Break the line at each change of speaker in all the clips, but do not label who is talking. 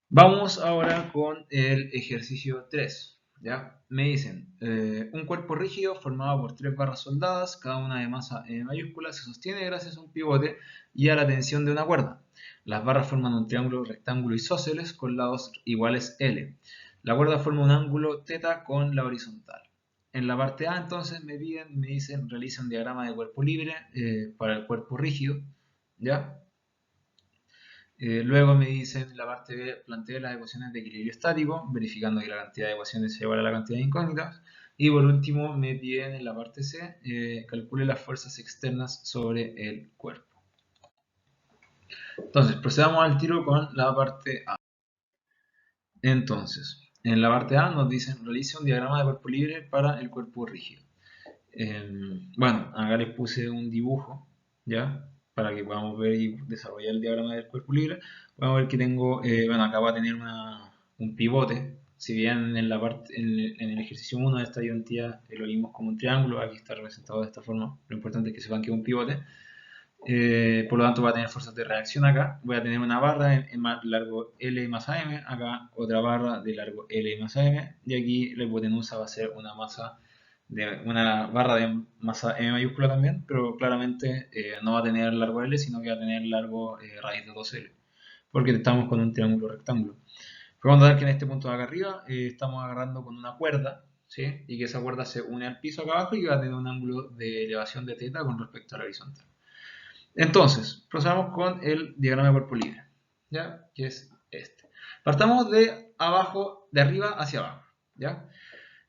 Vamos ahora con el ejercicio 3. ¿Ya? Me dicen, un cuerpo rígido formado por tres barras soldadas, cada una de masa mayúscula, se sostiene gracias a un pivote y a la tensión de una cuerda. Las barras forman un triángulo rectángulo isósceles con lados iguales L. La cuerda forma un ángulo θ con la horizontal. En la parte A, entonces, me dicen, realiza un diagrama de cuerpo libre para el cuerpo rígido. ¿Ya? Luego me dicen la parte B, plantea las ecuaciones de equilibrio estático, verificando que la cantidad de ecuaciones es igual a la cantidad de incógnitas. Y por último me piden en la parte C, calcule las fuerzas externas sobre el cuerpo. Entonces, procedamos al tiro con la parte A. Entonces, en la parte A nos dicen, realice un diagrama de cuerpo libre para el cuerpo rígido. Bueno, acá les puse un dibujo, ¿ya? Para que podamos ver y desarrollar el diagrama del cuerpo libre. Vamos a ver que tengo, bueno, acá va a tener un pivote. Si bien en la parte, en el ejercicio 1 de esta identidad lo vimos como un triángulo, aquí está representado de esta forma. Lo importante es que sepan que es un pivote. Por lo tanto, va a tener fuerzas de reacción acá. Voy a tener una barra en largo L más AM, acá otra barra de largo L más AM, y aquí la hipotenusa va a ser una masa de una barra de masa M mayúscula también, pero claramente no va a tener largo L, sino que va a tener largo raíz de 2L, porque estamos con un triángulo rectángulo. Podemos notar que en este punto de acá arriba estamos agarrando con una cuerda, ¿sí? Y que esa cuerda se une al piso acá abajo y va a tener un ángulo de elevación de θ con respecto a la horizontal. Entonces, procedamos con el diagrama de cuerpo libre, ¿ya? Que es este. Partamos de abajo, de arriba hacia abajo, ¿ya?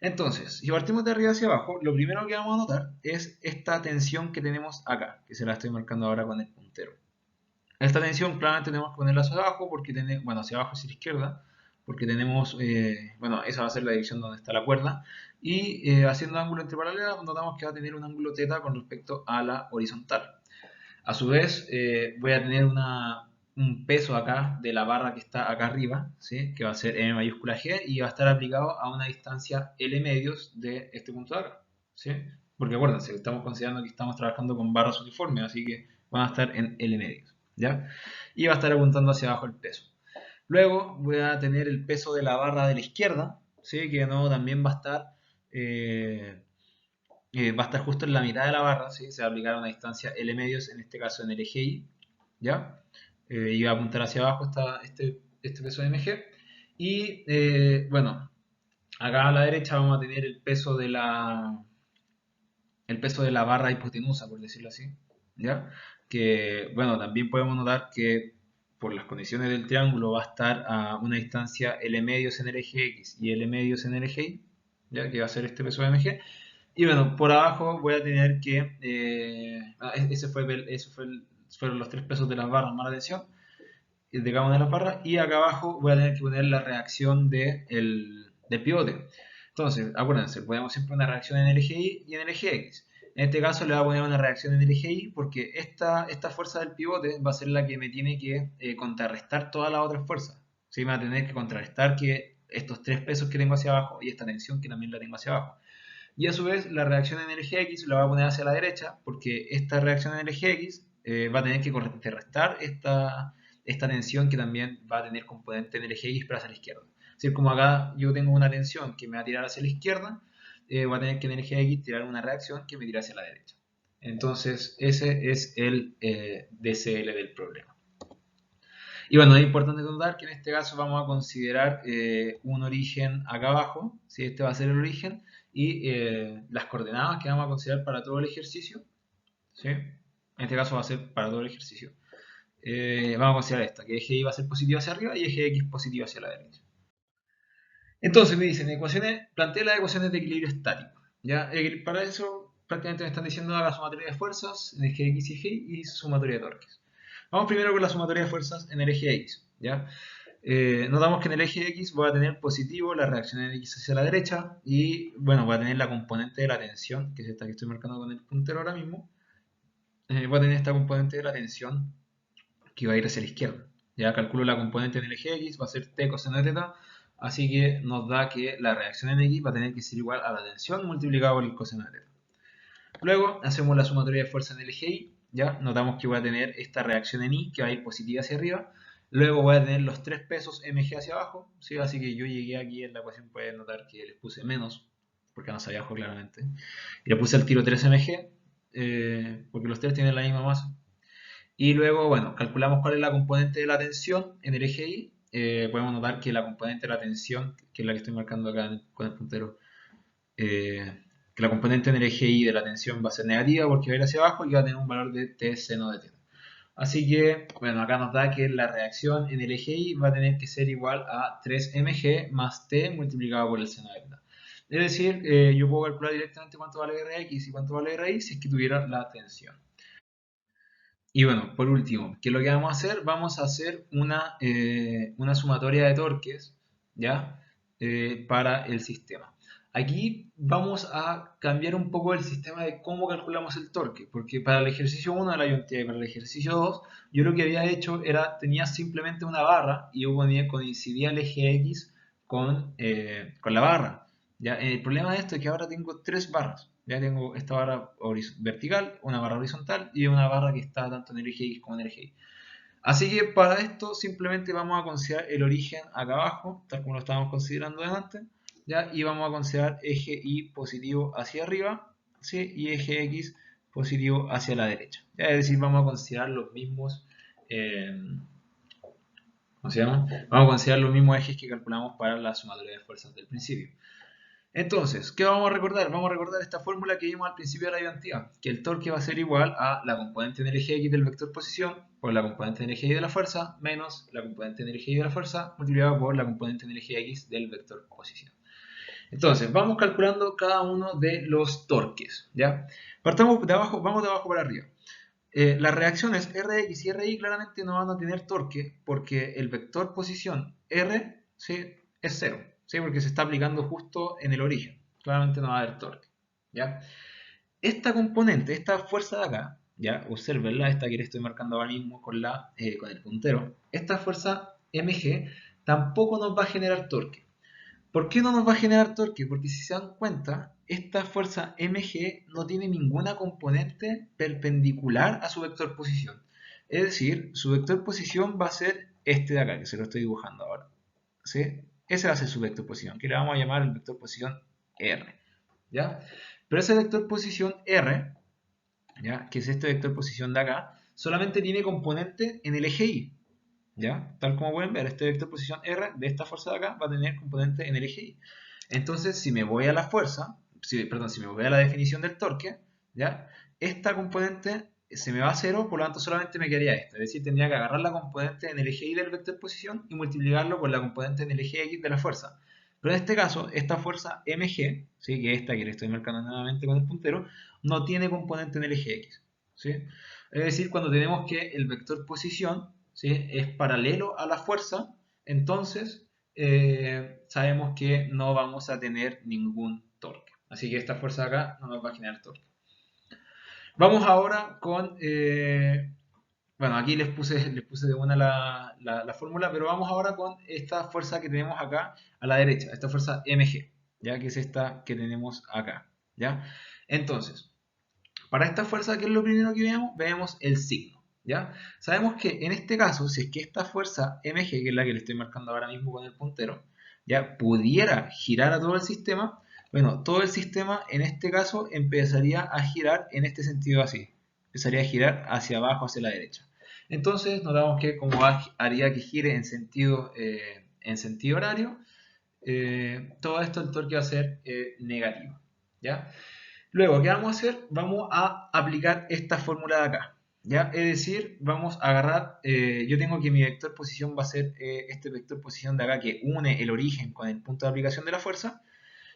Entonces, si partimos de arriba hacia abajo, lo primero que vamos a notar es esta tensión que tenemos acá, que se la estoy marcando ahora con el puntero. Esta tensión claramente tenemos que ponerla hacia abajo, porque tenemos, bueno, hacia abajo hacia la izquierda, porque tenemos, bueno, esa va a ser la dirección donde está la cuerda, y haciendo ángulo entre paralelas, notamos que va a tener un ángulo θ con respecto a la horizontal. A su vez, voy a tener un peso acá de la barra que está acá arriba, ¿sí? Que va a ser M mayúscula G y va a estar aplicado a una distancia L medios de este punto de acá, ¿sí? Porque acuérdense, estamos considerando que estamos trabajando con barras uniformes, así que van a estar en L medios, ¿ya? Y va a estar apuntando hacia abajo el peso. Luego voy a tener el peso de la barra de la izquierda, ¿sí? Que de nuevo también eh, va a estar justo en la mitad de la barra, ¿sí? Se va a aplicar una distancia L medios, en este caso en el eje Y, ¿ya? Y va a apuntar hacia abajo este peso de MG. Y bueno, acá a la derecha vamos a tener el peso de la barra hipotenusa, por decirlo así, ¿ya? Que, bueno, también podemos notar que por las condiciones del triángulo va a estar a una distancia L medios en el eje X y L medios en el eje Y, ¿ya? Que va a ser este peso de MG. Y bueno, por abajo voy a tener que. Fueron los tres pesos de las barras más la tensión de cada una de las barras. Y acá abajo voy a tener que poner la reacción del pivote. Entonces, acuérdense, podemos siempre una reacción en el eje Y y en el eje X. En este caso le voy a poner una reacción en el eje Y porque esta fuerza del pivote va a ser la que me tiene que contrarrestar todas las otras fuerzas. ¿Sí? Me va a tener que contrarrestar que estos tres pesos que tengo hacia abajo y esta tensión que también la tengo hacia abajo. Y a su vez, la reacción en el eje X la va a poner hacia la derecha, porque esta reacción en el eje X va a tener que contrarrestar esta tensión que también va a tener componente en el eje X, pero hacia la izquierda. Es decir, como acá yo tengo una tensión que me va a tirar hacia la izquierda, va a tener que en el eje X tirar una reacción que me tira hacia la derecha. Entonces, ese es el DCL del problema. Y bueno, es importante notar que en este caso vamos a considerar un origen acá abajo, ¿sí? Este va a ser el origen, y las coordenadas que vamos a considerar para todo el ejercicio, ¿sí? En este caso va a ser para todo el ejercicio. Vamos a considerar esta, que eje Y va a ser positivo hacia arriba y eje X positivo hacia la derecha. Entonces me dicen, plantea las ecuaciones de equilibrio estático. ¿Ya? Para eso prácticamente me están diciendo la sumatoria de fuerzas en eje X y eje Y sumatoria de torques. Vamos primero con la sumatoria de fuerzas en el eje X. ¿Ya? Notamos que en el eje X voy a tener positivo la reacción en X hacia la derecha y bueno, voy a tener la componente de la tensión, que es esta que estoy marcando con el puntero ahora mismo. Voy a tener esta componente de la tensión que va a ir hacia la izquierda. Ya calculo la componente en el eje X, va a ser T coseno de θ, así que nos da que la reacción en X va a tener que ser igual a la tensión multiplicada por el coseno de θ. Luego hacemos la sumatoria de fuerza en el eje Y, ya notamos que voy a tener esta reacción en Y que va a ir positiva hacia arriba. Luego voy a tener los tres pesos mg hacia abajo, ¿sí? Así que yo llegué aquí en la ecuación, pueden notar que les puse menos, porque no hacia abajo claramente. Y le puse al tiro 3 mg, porque los tres tienen la misma masa. Y luego, bueno, calculamos cuál es la componente de la tensión en el eje Y. Podemos notar que la componente de la tensión, que es la que estoy marcando acá con el puntero, que la componente en el eje Y de la tensión va a ser negativa porque va a ir hacia abajo y va a tener un valor de t seno de θ. Así que, bueno, acá nos da que la reacción en el eje Y va a tener que ser igual a 3 mg más t multiplicado por el seno de θ. Es decir, yo puedo calcular directamente cuánto vale Rx y cuánto vale Ri si es que tuviera la tensión. Y bueno, por último, ¿qué es lo que vamos a hacer? Vamos a hacer una sumatoria de torques, ¿ya? Para el sistema. Aquí vamos a cambiar un poco el sistema de cómo calculamos el torque, porque para el ejercicio 1 de la iontía y para el ejercicio 2, yo lo que había hecho era, tenía simplemente una barra y yo coincidía el eje X con la barra. ¿Ya? El problema de esto es que ahora tengo tres barras. Ya tengo esta barra vertical, una barra horizontal y una barra que está tanto en el eje X como en el eje Y. Así que para esto simplemente vamos a considerar el origen acá abajo, tal como lo estábamos considerando antes, ¿ya? Y vamos a considerar eje Y positivo hacia arriba, ¿sí? Y eje X positivo hacia la derecha. ¿Ya? Es decir, vamos a considerar los mismos, ¿cómo se llama? Vamos a considerar los mismos ejes que calculamos para la sumatoria de fuerzas del principio. Entonces, ¿qué vamos a recordar? Vamos a recordar esta fórmula que vimos al principio de la diapositiva, que el torque va a ser igual a la componente en el eje X del vector posición por la componente en el eje Y de la fuerza menos la componente en el eje Y de la fuerza multiplicado por la componente en el eje X del vector posición. Entonces, vamos calculando cada uno de los torques, ¿ya? Partamos de abajo, vamos de abajo para arriba. Las reacciones Rx y Ri claramente no van a tener torque porque el vector posición R, ¿sí?, es cero. ¿Sí? Porque se está aplicando justo en el origen. Claramente no va a haber torque. ¿Ya? Esta componente, esta fuerza de acá, ¿ya? Observenla, esta que le estoy marcando ahora mismo con el puntero. Esta fuerza mg tampoco nos va a generar torque. ¿Por qué no nos va a generar torque? Porque si se dan cuenta, esta fuerza mg no tiene ninguna componente perpendicular a su vector posición. Es decir, su vector posición va a ser este de acá, que se lo estoy dibujando ahora. ¿Sí? Ese va a ser su vector posición, que le vamos a llamar el vector posición R. ¿Ya? Pero ese vector posición R, ¿ya?, que es este vector posición de acá, solamente tiene componente en el eje Y. ¿Ya? Tal como pueden ver, este vector posición R de esta fuerza de acá va a tener componente en el eje Y. Entonces, si me voy a la fuerza, si me voy a la definición del torque, ¿ya?, esta componente se me va a cero, por lo tanto solamente me quedaría esta. Es decir, tendría que agarrar la componente en el eje Y del vector posición y multiplicarlo por la componente en el eje X de la fuerza. Pero en este caso, esta fuerza mg, ¿sí?, que es esta que le estoy marcando nuevamente con el puntero, no tiene componente en el eje X. ¿Sí? Es decir, cuando tenemos que el vector posición, ¿sí?, es paralelo a la fuerza, entonces sabemos que no vamos a tener ningún torque. Así que esta fuerza de acá no nos va a generar torque. Vamos ahora con... bueno, aquí les puse de una la fórmula, pero vamos ahora con esta fuerza que tenemos acá a la derecha, esta fuerza mg, ¿ya?, que es esta que tenemos acá. ¿Ya? Entonces, para esta fuerza, ¿qué es lo primero que vemos? Vemos el signo. ¿Ya? Sabemos que en este caso, si es que esta fuerza mg, que es la que le estoy marcando ahora mismo con el puntero, ya pudiera girar a todo el sistema, bueno, todo el sistema en este caso empezaría a girar en este sentido así. Empezaría a girar hacia abajo, hacia la derecha. Entonces notamos que como haría que gire en sentido horario, todo esto el torque va a ser negativo. ¿Ya? Luego, ¿qué vamos a hacer? Vamos a aplicar esta fórmula de acá. ¿Ya? Es decir, vamos a agarrar, yo tengo que mi vector posición va a ser este vector posición de acá que une el origen con el punto de aplicación de la fuerza.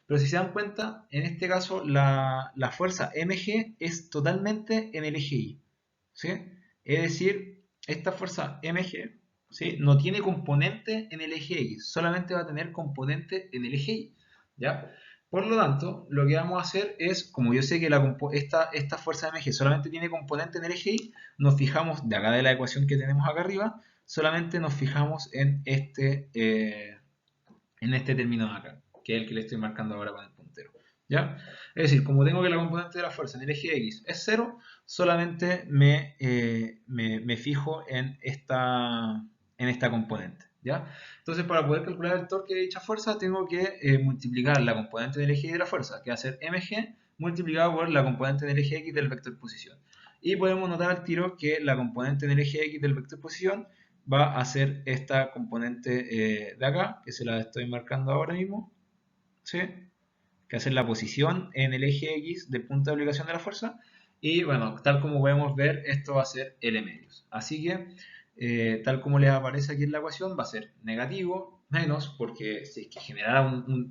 Pero si se dan cuenta, en este caso la fuerza mg es totalmente en el eje Y. ¿Sí? Es decir, esta fuerza mg, ¿sí?, no tiene componente en el eje X, solamente va a tener componente en el eje Y. ¿Ya? Por lo tanto, lo que vamos a hacer es, como yo sé que esta fuerza mg solamente tiene componente en el eje Y, nos fijamos de acá de la ecuación que tenemos acá arriba, solamente nos fijamos en este término de acá, que es el que le estoy marcando ahora con el puntero. ¿Ya? Es decir, como tengo que la componente de la fuerza en el eje X es 0, solamente me fijo en en esta componente, ¿ya? Entonces, para poder calcular el torque de dicha fuerza, tengo que multiplicar la componente del eje Y de la fuerza, que va a ser mg, multiplicado por la componente del eje X del vector posición. Y podemos notar al tiro que la componente del eje X del vector posición va a ser esta componente de acá, que se la estoy marcando ahora mismo, ¿sí? Que va a ser la posición en el eje X del punto de aplicación de la fuerza. Y bueno, tal como podemos ver, esto va a ser L medios. Así que, tal como les aparece aquí en la ecuación, va a ser negativo, menos, porque si es que,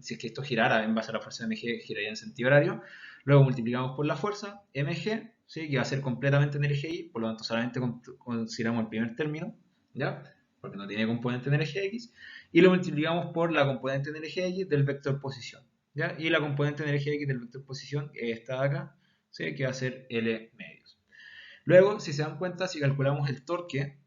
si es que esto girara en base a la fuerza de mg, giraría en sentido horario. Luego multiplicamos por la fuerza, mg, ¿sí? Que va a ser completamente en el eje Y, por lo tanto solamente consideramos el primer término, ¿ya? Porque no tiene componente en el eje X. Y lo multiplicamos por la componente en el eje X del vector posición, ¿ya? Y la componente de energía X del vector posición, que está acá, ¿sí? Que va a ser L medios. Luego, si se dan cuenta, si calculamos el torque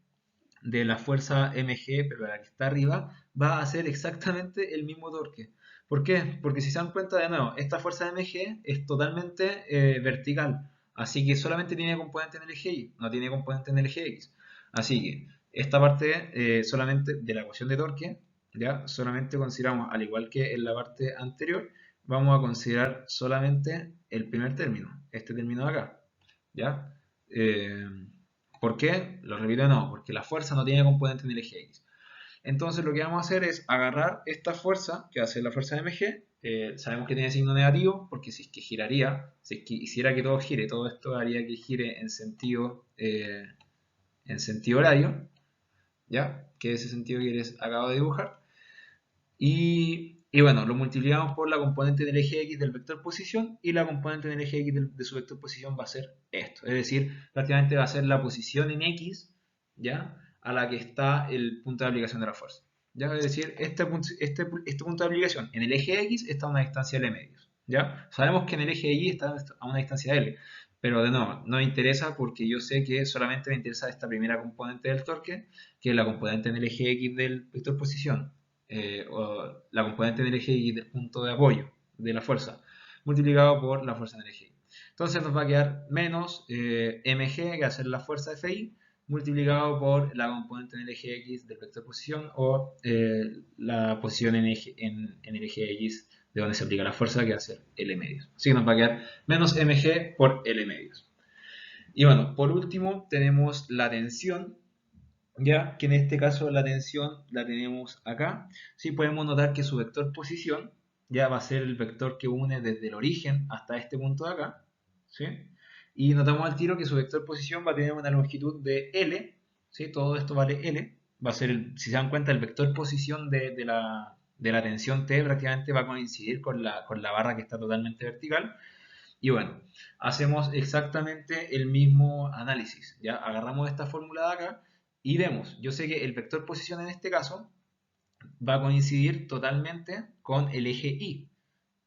de la fuerza mg, pero la que está arriba, va a ser exactamente el mismo torque. ¿Por qué? Porque si se dan cuenta, de nuevo, esta fuerza mg es totalmente vertical, así que solamente tiene componente en el eje Y, no tiene componente en el eje X. Así que esta parte solamente de la ecuación de torque, ¿ya? Solamente consideramos, al igual que en la parte anterior, vamos a considerar solamente el primer término, este término de acá, ¿ya? ¿Por qué? Lo repito de nuevo, porque la fuerza no tiene componente en el eje X. Entonces lo que vamos a hacer es agarrar esta fuerza, que va a ser la fuerza de mg, sabemos que tiene signo negativo, porque si es que giraría, si es que hiciera que todo gire, todo esto haría que gire en sentido horario, ¿ya? Que es ese sentido que les acabo de dibujar. Y bueno, lo multiplicamos por la componente del eje X del vector posición, y la componente del eje X de su vector posición va a ser esto. Es decir, prácticamente va a ser la posición en X, ¿ya? A la que está el punto de aplicación de la fuerza, ¿ya? Es decir, este punto de aplicación en el eje X está a una distancia L medios, ¿ya? Sabemos que en el eje Y está a una distancia L, pero de nuevo, no me interesa porque yo sé que solamente me interesa esta primera componente del torque, que es la componente en el eje X del vector posición, o la componente del eje Y del punto de apoyo de la fuerza, multiplicado por la fuerza en el eje Y. Entonces nos va a quedar menos mg, que va a ser la fuerza Fi, multiplicado por la componente en el eje X del vector posición, o la posición en el eje X de donde se aplica la fuerza, que va a ser L medios. Así que nos va a quedar menos mg por L medios. Y bueno, por último tenemos la tensión, ya que en este caso la tensión la tenemos acá. Sí, podemos notar que su vector posición ya va a ser el vector que une desde el origen hasta este punto de acá, ¿sí? Y notamos al tiro que su vector posición va a tener una longitud de L, ¿sí? Todo esto vale L, va a ser, si se dan cuenta, el vector posición de la tensión T prácticamente va a coincidir con la barra que está totalmente vertical. Y bueno, hacemos exactamente el mismo análisis, ¿ya? Agarramos esta fórmula de acá y vemos, yo sé que el vector posición en este caso va a coincidir totalmente con el eje Y,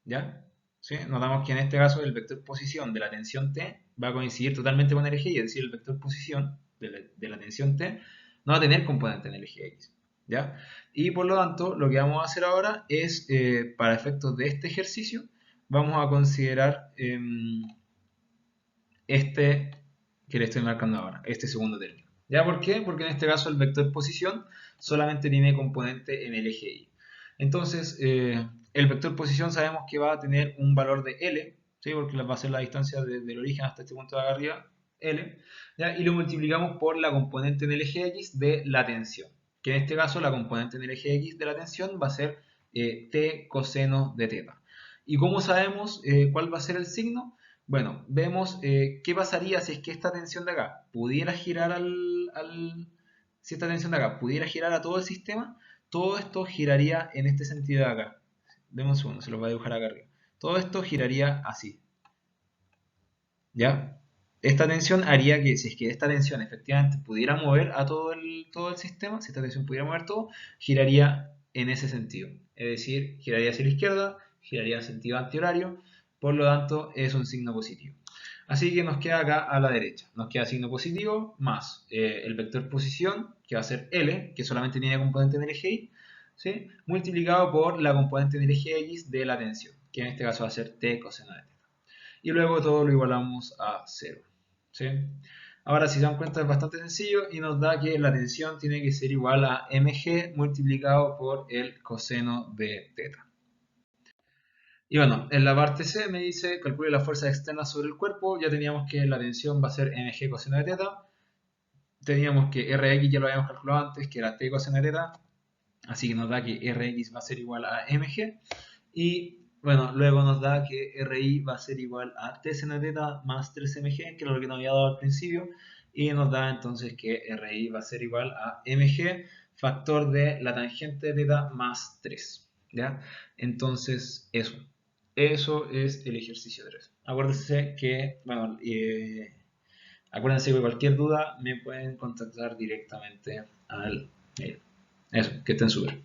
¿ya? ¿Sí? Notamos que en este caso el vector posición de la tensión T va a coincidir totalmente con el eje Y, es decir, el vector posición de la tensión T no va a tener componente en el eje X, ¿ya? Y por lo tanto, lo que vamos a hacer ahora es, para efectos de este ejercicio, vamos a considerar este que le estoy marcando ahora, este segundo término. ¿Ya por qué? Porque en este caso el vector posición solamente tiene componente en el eje Y. Entonces, el vector posición sabemos que va a tener un valor de L, ¿sí? Porque va a ser la distancia del origen hasta este punto de acá arriba, L, ¿ya? Y lo multiplicamos por la componente en el eje X de la tensión, que en este caso la componente en el eje X de la tensión va a ser T coseno de teta. ¿Y cómo sabemos cuál va a ser el signo? Bueno, vemos qué pasaría si es que esta tensión de acá pudiera girar si esta tensión de acá pudiera girar a todo el sistema, todo esto giraría en este sentido de acá. Deme un segundo, se lo voy a dibujar acá arriba. Todo esto giraría así, ¿ya? Esta tensión haría que, si es que esta tensión efectivamente pudiera mover a todo el sistema, si esta tensión pudiera mover todo, giraría en ese sentido. Es decir, giraría hacia la izquierda, giraría en sentido antihorario, por lo tanto es un signo positivo. Así que nos queda acá a la derecha, nos queda signo positivo más el vector posición, que va a ser L, que solamente tiene componente en el eje Y, ¿sí? Multiplicado por la componente en el eje X de la tensión, que en este caso va a ser T coseno de teta. Y luego todo lo igualamos a 0, ¿sí? Ahora, si se dan cuenta, es bastante sencillo y nos da que la tensión tiene que ser igual a mg multiplicado por el coseno de teta. Y bueno, en la parte C me dice, calcule la fuerza externa sobre el cuerpo. Ya teníamos que la tensión va a ser mg coseno de teta. Teníamos que Rx ya lo habíamos calculado antes, que era T coseno de teta. Así que nos da que Rx va a ser igual a mg. Y bueno, luego nos da que Ri va a ser igual a T seno de teta más 3mg, que es lo que nos había dado al principio. Y nos da entonces que Ri va a ser igual a mg, factor de la tangente de teta más 3. ¿Ya? Entonces, eso. Eso es el ejercicio 3. Acuérdense que, bueno, acuérdense que cualquier duda me pueden contactar directamente al mail. Eso, que estén súper.